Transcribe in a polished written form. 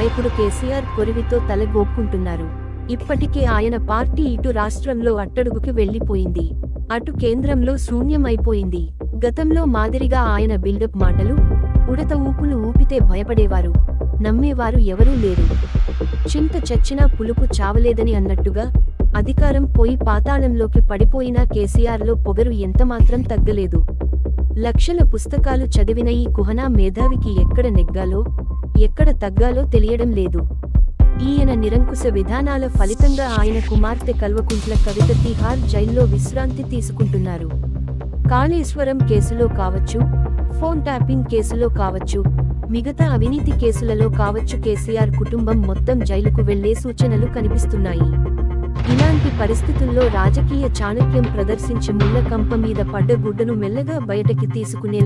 నాయకుడు కేసీఆర్ కొరివితో తలగోక్కుంటున్నారు. ఇప్పటికే ఆయన పార్టీ ఇటు రాష్ట్రంలో అట్టడుగుకి వెళ్లిపోయింది, అటు కేంద్రంలో శూన్యం అయిపోయింది. గతంలో మాదిరిగా ఆయన బిల్డప్ మాటలు, ఉడత ఊపులు ఊపితే భయపడేవారు, నమ్మేవారు ఎవరూ లేరు. చింత చచ్చినా పులుపు చావలేదని అన్నట్టుగా అధికారం పోయి పాతాళంలోకి పడిపోయినా కేసీఆర్లో పొగరు ఎంతమాత్రం తగ్గలేదు. లక్షల పుస్తకాలు చదివిన ఈ కుహనా మేధావికి ఎక్కడ నెగ్గాలో, ఎక్కడ తగ్గాలో తెలియడం లేదు. ఈయన నిరంకుశ విధానాల ఫలితంగా ఆయన కుమార్తె కల్వకుంట్ల కవిత తిహార్ జైల్లో విశ్రాంతి తీసుకుంటున్నారు. కాళేశ్వరం కేసులో కావచ్చు, ఫోన్ ట్యాపింగ్ కేసులో కావచ్చు, మిగతా అవినీతి కేసులలో కావచ్చు కేసీఆర్ కుటుంబం మొత్తం జైలుకు వెళ్లే సూచనలు కనిపిస్తున్నాయి. ఇలాంటి పరిస్థితుల్లో రాజకీయ చాణక్యం ప్రదర్శించి ముళ్ల కంప మీద పడ్డ గుడ్డను మెల్లగా బయటకి తీసుకునేలా